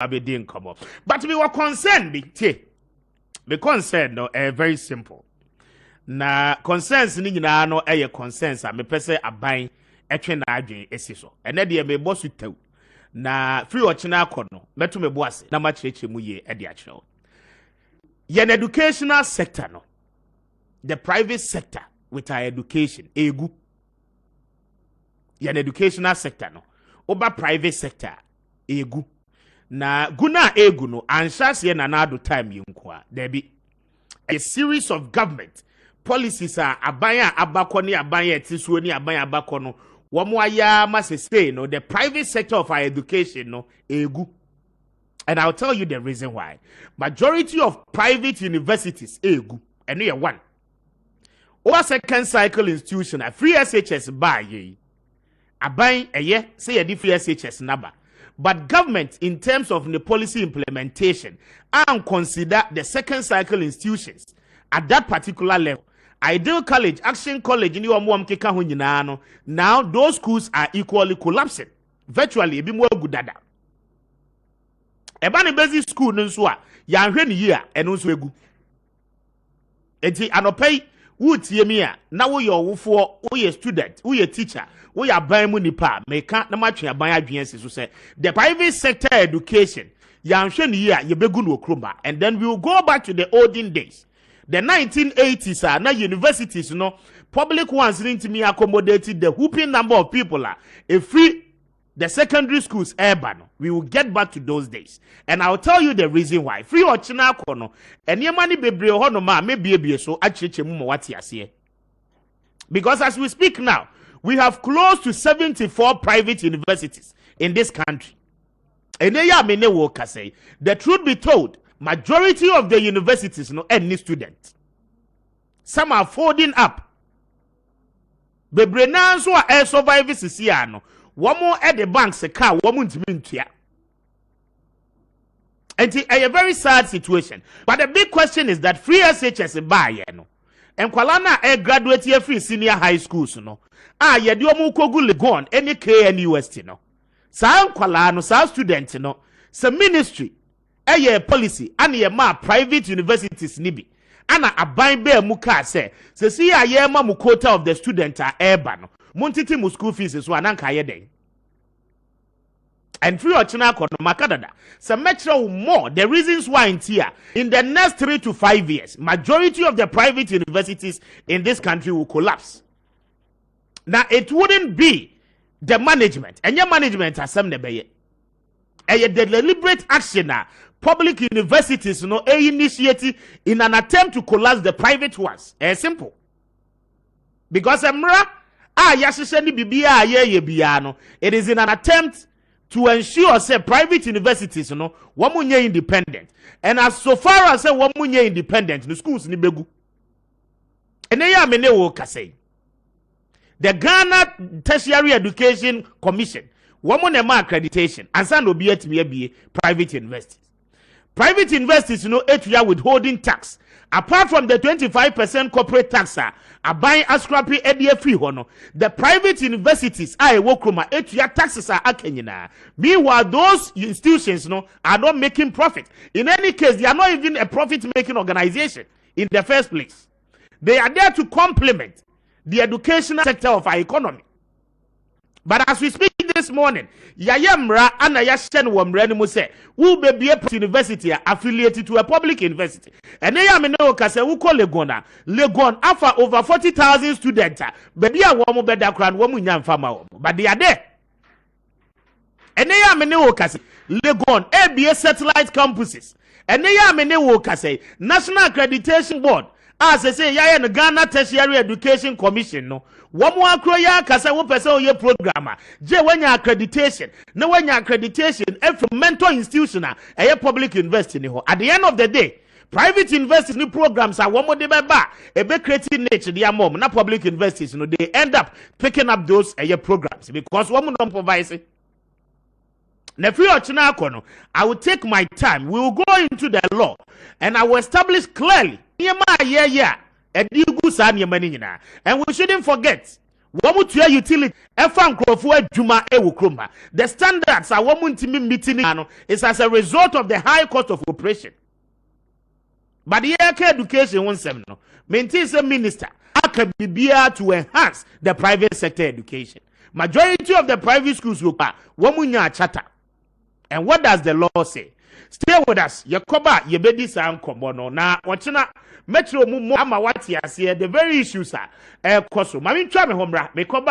abedin come up. But we were concerned, the concern no very simple. Na concerns ni nyina no concerns a me pese aban etwe na adwen esi so. Ene de me bo su tew. Na free ochina akono meto me bo ase na ma cheche mu ye de akyew. Yen educational sector no. The private sector with our education egu. Yen educational sector no. Oba private sector egu. Na guna egu no anshase na na do time yinkwa. There be a series of government policies are abaya abako ni abaya tisuo ni abaya abako no womo aya ma say no the private sector of our education no egu. And I'll tell you the reason why. Majority of private universities egu and we are one. Or second cycle institution a free SHS buy ye aban eye say a free SHS number. But government in terms of the policy implementation and consider the second cycle institutions at that particular level. Ideal College, Action College, in your mom keka ho nyina no. Now those schools are equally collapsing. Virtually, ebi mo agudada. Eba ne basic school no so a ya hwe ne yia eno so egu. Enti anopai wo tie mi a na wo ye owofo, wo ye student, wo ye teacher, wo ya ban mu nipa, meka na matwe aban adwen si so say the private sector education ya hwe ne yia ye begu no okroma, and then we will go back to the olden days. The 1980s are now universities, public ones didn't me accommodated the whooping number of people are a free the secondary schools urban. We will get back to those days. And I'll tell you the reason why. Free or china kono and your money be honoma maybe so actually what here. Because as we speak now, we have close to 74 private universities in this country. And the truth be told, majority of the universities no any student. Some are folding up. Bebrena so a survive sisia no. Womo at the bank se car womo ntimi ntua. And it's a very sad situation. But the big question is that free SHS buy no. Enkwala na graduate here free senior high schools no. Ye di omo kogu Legon any KNUST no. Sa enkwala no sa student no. Sa ministry a policy and ye ma private universities nibi ana aban be mu ka say see a ye ma mu quota of the student are urban no muntiti mu school fees so ananka ye den and free ochina kono makadada so make sure more the reasons why in the next 3 to 5 years majority of the private universities in this country will collapse. Now it wouldn't be the management and your management asem ne beye a deliberate action public universities initiative in an attempt to collapse the private ones. Simple. Because it is in an attempt to ensure say private universities wamunye independent. And as so far as say wamunye independent, the schools ni begu. And the Ghana Tertiary Education Commission woman accreditation and send obi be private universities. Private universities, etuya withholding tax. Apart from the 25% corporate tax, buying a scrappy EDF free hono. The private universities wokroma etuya taxes are akenyina. Meanwhile, those institutions are not making profit. In any case, they are not even a profit-making organization in the first place. They are there to complement the educational sector of our economy. But as we speak this morning, Yayamra and Yashen Wamrenimu say, will be a university affiliated to a public university. And Yamino Kase, who call Legona, Legon, after over 40,000 students, baby, a woman better crown, woman, young farmer, but they are there. And Yamino Kase, Legon, ABS satellite campuses, and Yamino Kase, National Accreditation Board. As I say, ya the Ghana Tertiary Education Commission, no. One more croya kasa wo person ye programmer. Je when your accreditation. No when your accreditation every mentor institution a public university ni ho. At the end of the day, private universities new programs are one more de beba. A be creating nature their mom, not public universities, they end up picking up those programs because one don't provide it. I will take my time. We will go into the law and I will establish clearly. And we shouldn't forget Womu tuya utility efa nkrofo adwuma ewo kroma. The standards are womu ntimi meeting is as a result of the high cost of operation. But the education won sem no. Maintain a minister aka bibia to enhance the private sector education. Majority of the private schools go womu nya charter. And what does the law say? Stay with us. Yakoba yebedi sa nkombo no na wachina metro mu ama wati ase the very issues are koso. Mami twa me homra me koba